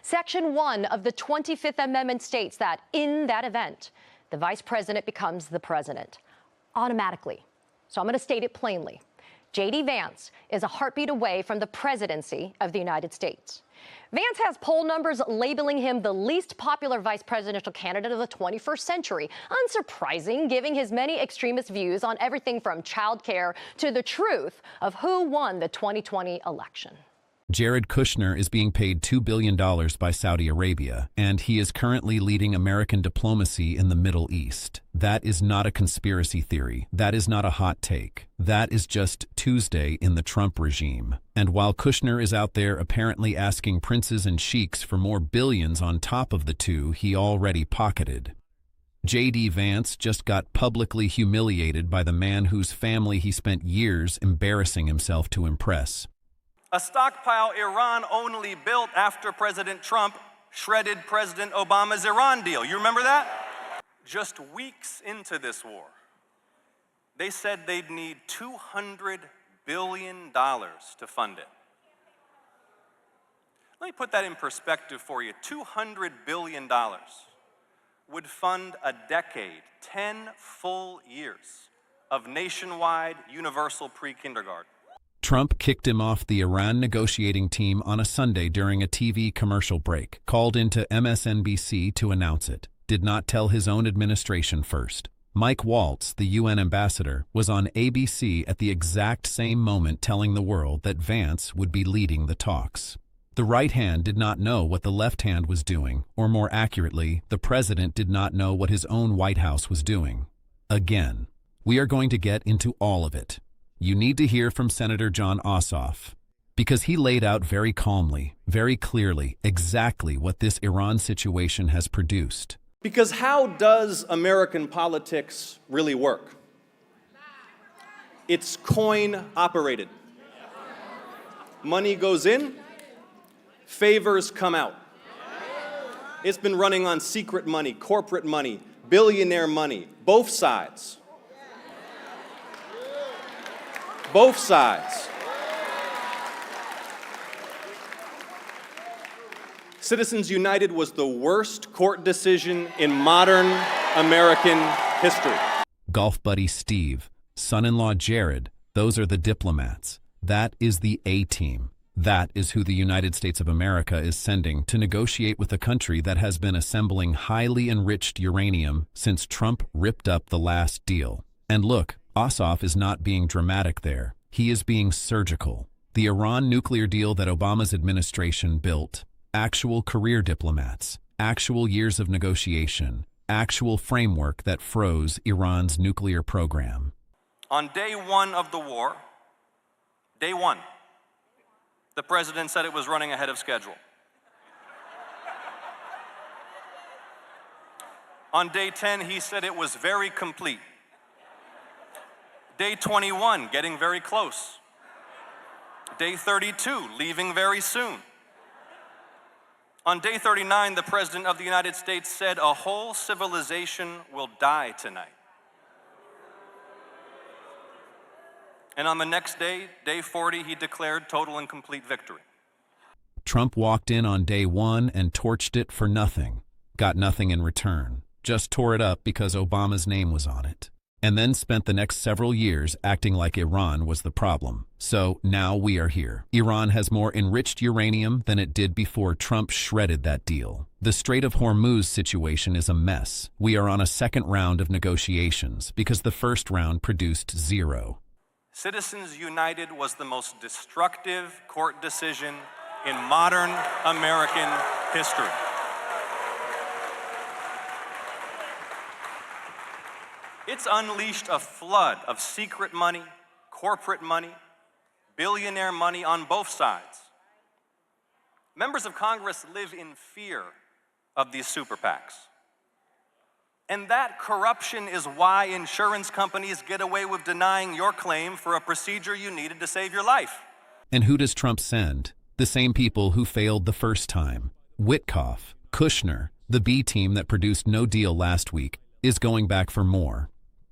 Section 1 of the 25th Amendment states that in that event, the vice president becomes the president automatically. So I'm going to state it plainly. J.D. Vance is a heartbeat away from the presidency of the United States. Vance has poll numbers labeling him the least popular vice presidential candidate of the 21st century. Unsurprising, given his many extremist views on everything from child care to the truth of who won the 2020 election. Jared Kushner is being paid $2 billion by Saudi Arabia, and he is currently leading American diplomacy in the Middle East. That is not a conspiracy theory. That is not a hot take. That is just Tuesday in the Trump regime. And while Kushner is out there apparently asking princes and sheiks for more billions on top of the two he already pocketed, J.D. Vance just got publicly humiliated by the man whose family he spent years embarrassing himself to impress. A stockpile Iran only built after President Trump shredded President Obama's Iran deal. You remember that? Just weeks into this war, they said they'd need $200 billion to fund it. Let me put that in perspective for you. $200 billion would fund a decade, 10 full years of nationwide universal pre-kindergarten. Trump kicked him off the Iran negotiating team on a Sunday during a TV commercial break, called into MSNBC to announce it, did not tell his own administration first. Mike Waltz, the UN ambassador, was on ABC at the exact same moment telling the world that Vance would be leading the talks. The right hand did not know what the left hand was doing, or more accurately, the president did not know what his own White House was doing. Again, we are going to get into all of it. You need to hear from Senator Jon Ossoff, because he laid out very calmly, very clearly, exactly what this Iran situation has produced. Because how does American politics really work? It's coin operated. Money goes in, favors come out. It's been running on secret money, corporate money, billionaire money, both sides. Both sides. Citizens United was the worst court decision in modern American history. Golf buddy Steve, son-in-law Jared, those are the diplomats. That is the A-team. That is who the United States of America is sending to negotiate with a country that has been assembling highly enriched uranium since Trump ripped up the last deal. And look, Ossoff is not being dramatic there. He is being surgical. The Iran nuclear deal that Obama's administration built, actual career diplomats, actual years of negotiation, actual framework that froze Iran's nuclear program. On day one of the war, day one, the president said it was running ahead of schedule. On day 10, he said it was very complete. Day 21, getting very close. Day 32, leaving very soon. On day 39, the President of the United States said a whole civilization will die tonight. And on the next day, day 40, he declared total and complete victory. Trump walked in on day one and torched it for nothing. Got nothing in return. Just tore it up because Obama's name was on it. And then spent the next several years acting like Iran was the problem. So now we are here. Iran has more enriched uranium than it did before Trump shredded that deal. The Strait of Hormuz situation is a mess. We are on a second round of negotiations because the first round produced zero. Citizens United was the most destructive court decision in modern American history. It's unleashed a flood of secret money, corporate money, billionaire money on both sides. Members of Congress live in fear of these super PACs. And that corruption is why insurance companies get away with denying your claim for a procedure you needed to save your life. And who does Trump send? The same people who failed the first time. Witkoff, Kushner, the B team that produced no deal last week, is going back for more.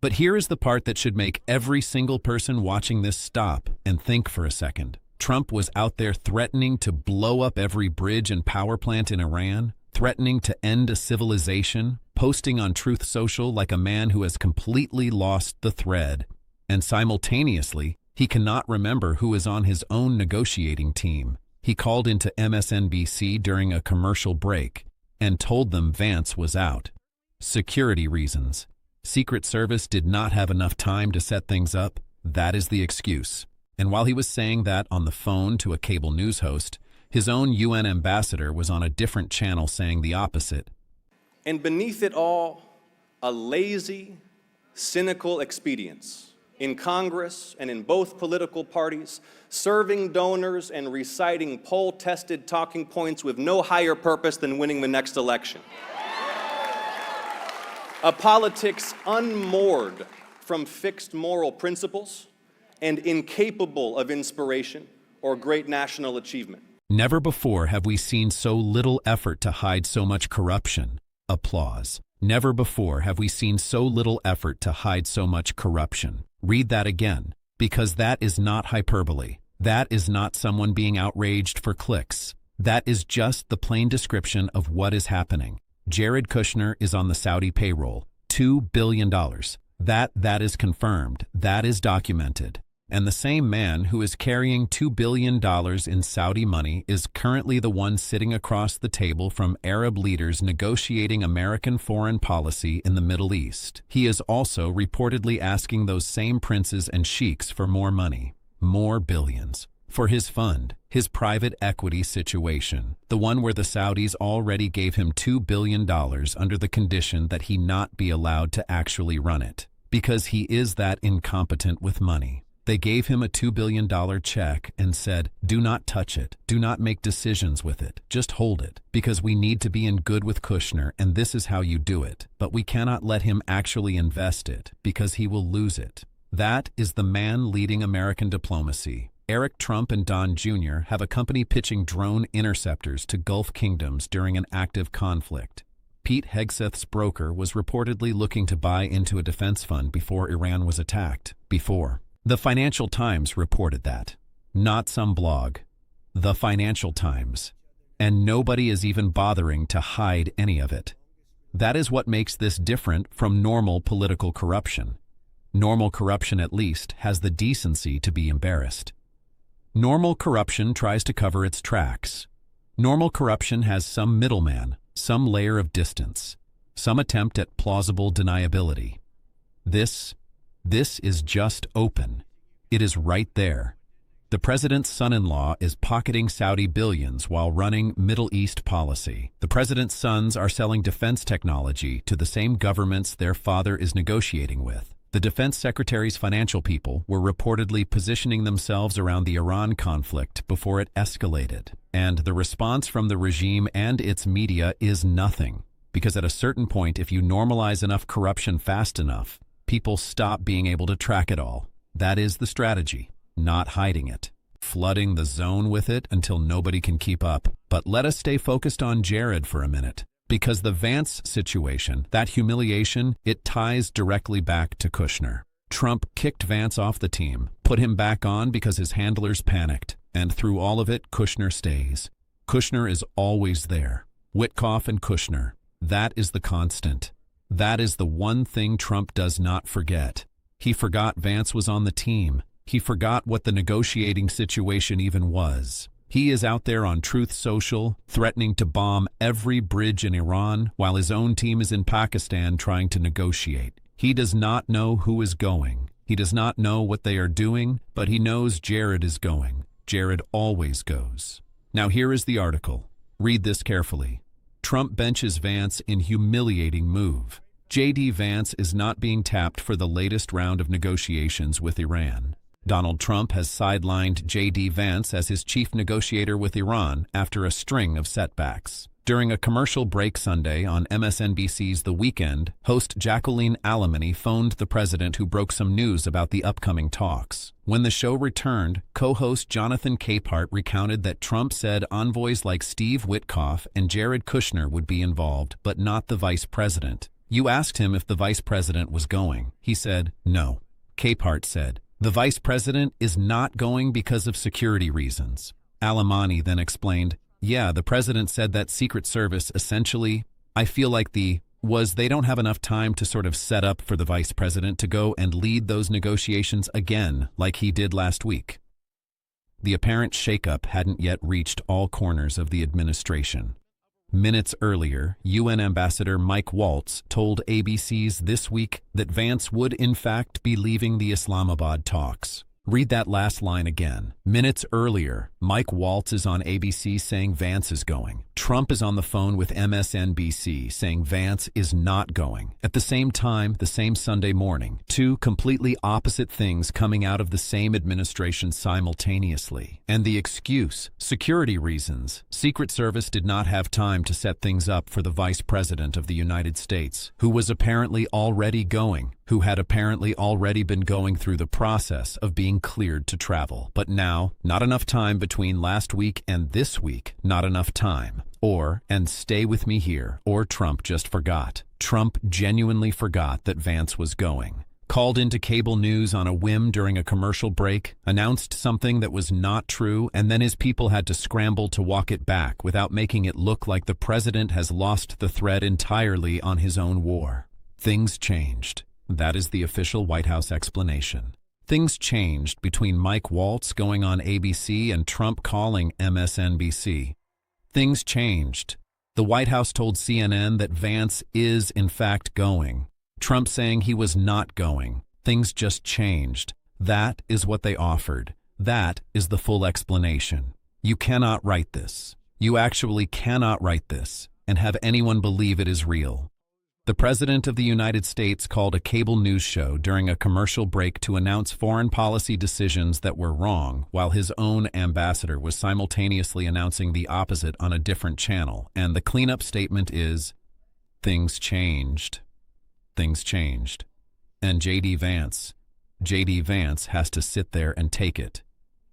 But here is the part that should make every single person watching this stop and think for a second. Trump was out there threatening to blow up every bridge and power plant in Iran, threatening to end a civilization, posting on Truth Social like a man who has completely lost the thread. And simultaneously, he cannot remember who is on his own negotiating team. He called into MSNBC during a commercial break and told them Vance was out. Security reasons. Secret Service did not have enough time to set things up. That is the excuse. And while he was saying that on the phone to a cable news host, his own UN ambassador was on a different channel saying the opposite. And beneath it all, a lazy, cynical expedience in Congress and in both political parties, serving donors and reciting poll-tested talking points with no higher purpose than winning the next election. A politics unmoored from fixed moral principles and incapable of inspiration or great national achievement. Never before have we seen so little effort to hide so much corruption. Applause. Never before have we seen so little effort to hide so much corruption. Read that again, because that is not hyperbole. That is not someone being outraged for clicks. That is just the plain description of what is happening. Jared Kushner is on the Saudi payroll. $2 billion. That is confirmed. That is documented. And the same man who is carrying $2 billion in Saudi money is currently the one sitting across the table from Arab leaders negotiating American foreign policy in the Middle East. He is also reportedly asking those same princes and sheiks for more money, more billions, for his fund, his private equity situation, the one where the Saudis already gave him $2 billion under the condition that he not be allowed to actually run it, because he is that incompetent with money. They gave him a $2 billion check and said, do not touch it, do not make decisions with it, just hold it, because we need to be in good with Kushner and this is how you do it, but we cannot let him actually invest it because he will lose it. That is the man leading American diplomacy. Eric Trump and Don Jr. have a company pitching drone interceptors to Gulf kingdoms during an active conflict. Pete Hegseth's broker was reportedly looking to buy into a defense fund before Iran was attacked. The Financial Times reported that. Not some blog. The Financial Times. And nobody is even bothering to hide any of it. That is what makes this different from normal political corruption. Normal corruption, at least, has the decency to be embarrassed. Normal corruption tries to cover its tracks. Normal corruption has some middleman, some layer of distance, some attempt at plausible deniability. This is just open. It is right there. The president's son-in-law is pocketing Saudi billions while running Middle East policy. The president's sons are selling defense technology to the same governments their father is negotiating with. The defense secretary's financial people were reportedly positioning themselves around the Iran conflict before it escalated. And the response from the regime and its media is nothing. Because at a certain point, if you normalize enough corruption fast enough, people stop being able to track it all. That is the strategy, not hiding it, flooding the zone with it until nobody can keep up. But let us stay focused on Jared for a minute, because the Vance situation, that humiliation, it ties directly back to Kushner. Trump kicked Vance off the team, put him back on because his handlers panicked, and through all of it, Kushner stays. Kushner is always there. Witkoff and Kushner, that is the constant. That is the one thing Trump does not forget. He forgot Vance was on the team. He forgot what the negotiating situation even was. He is out there on Truth Social, threatening to bomb every bridge in Iran, while his own team is in Pakistan trying to negotiate. He does not know who is going. He does not know what they are doing, but he knows Jared is going. Jared always goes. Now here is the article. Read this carefully. Trump benches Vance in humiliating move. J.D. Vance is not being tapped for the latest round of negotiations with Iran. Donald Trump has sidelined J.D. Vance as his chief negotiator with Iran after a string of setbacks. During a commercial break Sunday on MSNBC's The Weekend, host Jacqueline Alemany phoned the president who broke some news about the upcoming talks. When the show returned, co-host Jonathan Capehart recounted that Trump said envoys like Steve Witkoff and Jared Kushner would be involved, but not the vice president. You asked him if the vice president was going. He said, no. Capehart said, The vice president is not going because of security reasons. Alamani then explained, yeah, the president said that Secret Service essentially, I feel like they don't have enough time to sort of set up for the vice president to go and lead those negotiations again like he did last week. The apparent shakeup hadn't yet reached all corners of the administration. Minutes earlier, UN Ambassador Mike Waltz told ABC's This Week that Vance would in fact be leaving the Islamabad talks. Read that last line again. Minutes earlier, Mike Waltz is on ABC saying Vance is going. Trump is on the phone with MSNBC saying Vance is not going. At the same time, the same Sunday morning, two completely opposite things coming out of the same administration simultaneously. And the excuse, security reasons. Secret Service did not have time to set things up for the Vice President of the United States, who was apparently already going, who had apparently already been going through the process of being cleared to travel. But now, not enough time between last week and this week, not enough time. And stay with me here, or Trump just forgot. Trump genuinely forgot that Vance was going. Called into cable news on a whim during a commercial break, announced something that was not true, and then his people had to scramble to walk it back without making it look like the president has lost the thread entirely on his own war. Things changed. That is the official White House explanation. Things changed between Mike Waltz going on ABC and Trump calling MSNBC. Things changed. The White House told CNN that Vance is in fact going. Trump saying he was not going. Things just changed. That is what they offered. That is the full explanation. You cannot write this. You actually cannot write this and have anyone believe it is real. The President of the United States called a cable news show during a commercial break to announce foreign policy decisions that were wrong, while his own ambassador was simultaneously announcing the opposite on a different channel. And the cleanup statement is, things changed. Things changed. And J.D. Vance has to sit there and take it.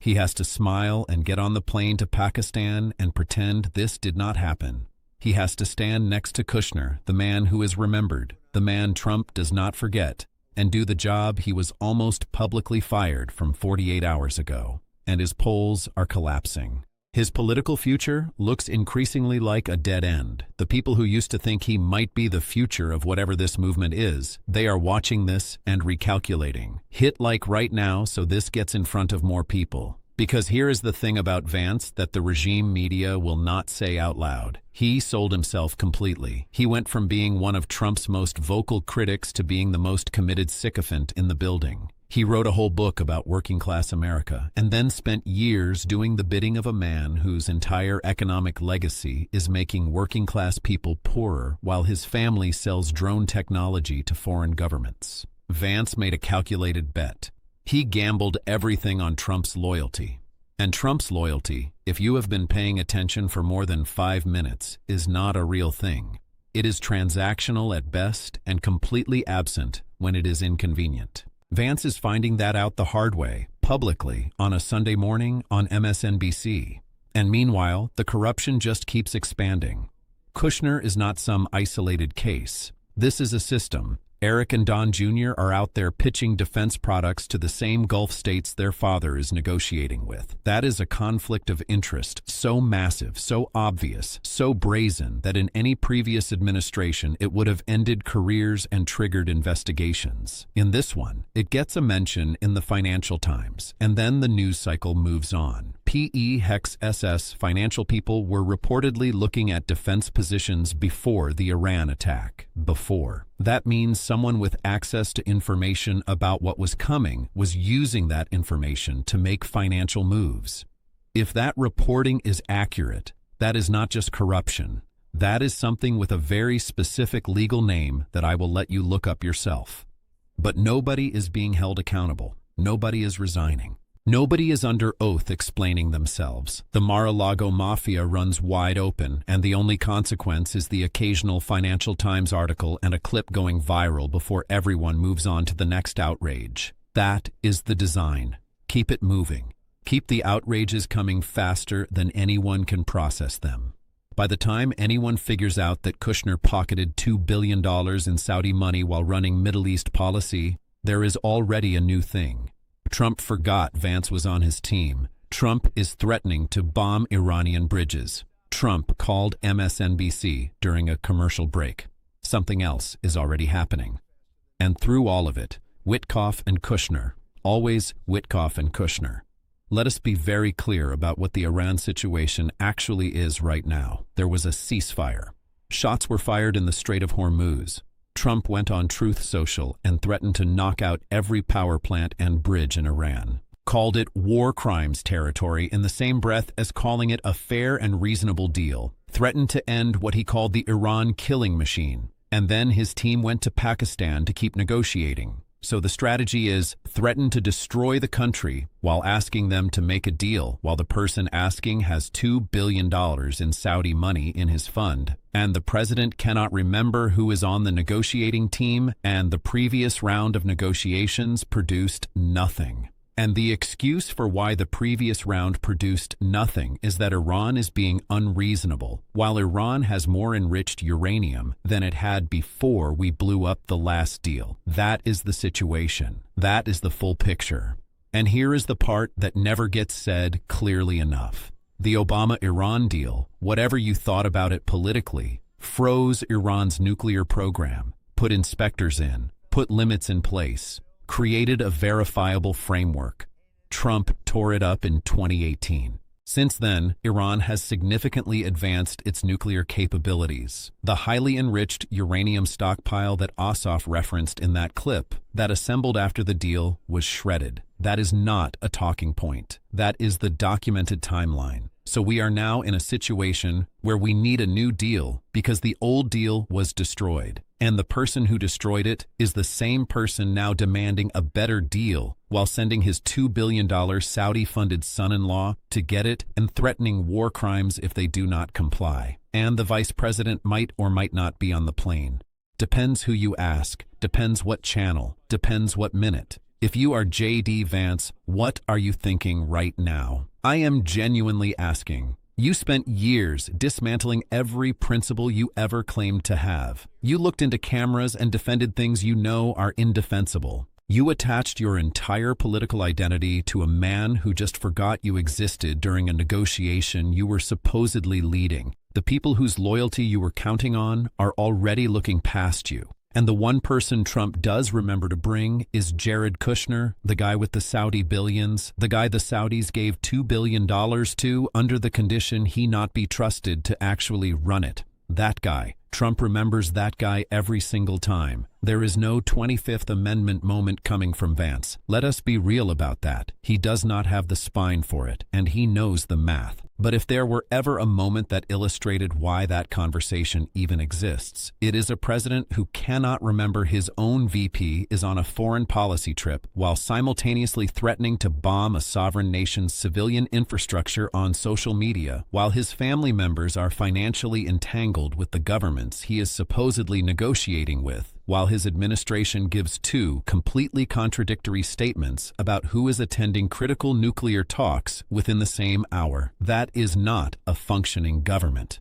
He has to smile and get on the plane to Pakistan and pretend this did not happen. He has to stand next to Kushner, the man who is remembered, the man Trump does not forget, and do the job he was almost publicly fired from 48 hours ago. And his polls are collapsing. His political future looks increasingly like a dead end. The people who used to think he might be the future of whatever this movement is, they are watching this and recalculating. Hit like right now so this gets in front of more people. Because here is the thing about Vance that the regime media will not say out loud. He sold himself completely. He went from being one of Trump's most vocal critics to being the most committed sycophant in the building. He wrote a whole book about working-class America and then spent years doing the bidding of a man whose entire economic legacy is making working-class people poorer while his family sells drone technology to foreign governments. Vance made a calculated bet. He gambled everything on Trump's loyalty. And Trump's loyalty, if you have been paying attention for more than 5 minutes, is not a real thing. It is transactional at best and completely absent when it is inconvenient. Vance is finding that out the hard way, publicly, on a Sunday morning on MSNBC. And meanwhile, the corruption just keeps expanding. Kushner is not some isolated case. This is a system. Eric and Don Jr. are out there pitching defense products to the same Gulf states their father is negotiating with. That is a conflict of interest so massive, so obvious, so brazen that in any previous administration it would have ended careers and triggered investigations. In this one, it gets a mention in the Financial Times, and then the news cycle moves on. PE/SS financial people were reportedly looking at defense positions before the Iran attack. Before. That means someone with access to information about what was coming was using that information to make financial moves. If that reporting is accurate, that is not just corruption. That is something with a very specific legal name that I will let you look up yourself. But nobody is being held accountable. Nobody is resigning. Nobody is under oath explaining themselves. The Mar-a-Lago mafia runs wide open, and the only consequence is the occasional Financial Times article and a clip going viral before everyone moves on to the next outrage. That is the design. Keep it moving. Keep the outrages coming faster than anyone can process them. By the time anyone figures out that Kushner pocketed $2 billion in Saudi money while running Middle East policy, there is already a new thing. Trump forgot Vance was on his team. Trump is threatening to bomb Iranian bridges. Trump called MSNBC during a commercial break. Something else is already happening. And through all of it, Witkoff and Kushner, always Witkoff and Kushner. Let us be very clear about what the Iran situation actually is right now. There was a ceasefire. Shots were fired in the Strait of Hormuz. Trump went on Truth Social and threatened to knock out every power plant and bridge in Iran. Called it war crimes territory in the same breath as calling it a fair and reasonable deal. Threatened to end what he called the Iran killing machine. And then his team went to Pakistan to keep negotiating. So the strategy is threaten to destroy the country while asking them to make a deal while the person asking has $2 billion in Saudi money in his fund. And the president cannot remember who is on the negotiating team, and the previous round of negotiations produced nothing. And the excuse for why the previous round produced nothing is that Iran is being unreasonable, while Iran has more enriched uranium than it had before we blew up the last deal. That is the situation. That is the full picture. And here is the part that never gets said clearly enough. The Obama-Iran deal, whatever you thought about it politically, froze Iran's nuclear program, put inspectors in, put limits in place, created a verifiable framework. Trump tore it up in 2018. Since then, Iran has significantly advanced its nuclear capabilities. The highly enriched uranium stockpile that Ossoff referenced in that clip, that assembled after the deal, was shredded. That is not a talking point. That is the documented timeline. So we are now in a situation where we need a new deal because the old deal was destroyed. And the person who destroyed it is the same person now demanding a better deal while sending his $2 billion Saudi-funded son-in-law to get it and threatening war crimes if they do not comply. And the vice president might or might not be on the plane. Depends who you ask, depends what channel, depends what minute. If you are J.D. Vance, what are you thinking right now? I am genuinely asking. You spent years dismantling every principle you ever claimed to have. You looked into cameras and defended things you know are indefensible. You attached your entire political identity to a man who just forgot you existed during a negotiation you were supposedly leading. The people whose loyalty you were counting on are already looking past you. And the one person Trump does remember to bring is Jared Kushner, the guy with the Saudi billions, the guy the Saudis gave $2 billion to under the condition he not be trusted to actually run it. That guy. Trump remembers that guy every single time. There is no 25th Amendment moment coming from Vance. Let us be real about that. He does not have the spine for it, and he knows the math. But if there were ever a moment that illustrated why that conversation even exists, it is a president who cannot remember his own VP is on a foreign policy trip while simultaneously threatening to bomb a sovereign nation's civilian infrastructure on social media, while his family members are financially entangled with the governments he is supposedly negotiating with, while his administration gives two completely contradictory statements about who is attending critical nuclear talks within the same hour. That is not a functioning government.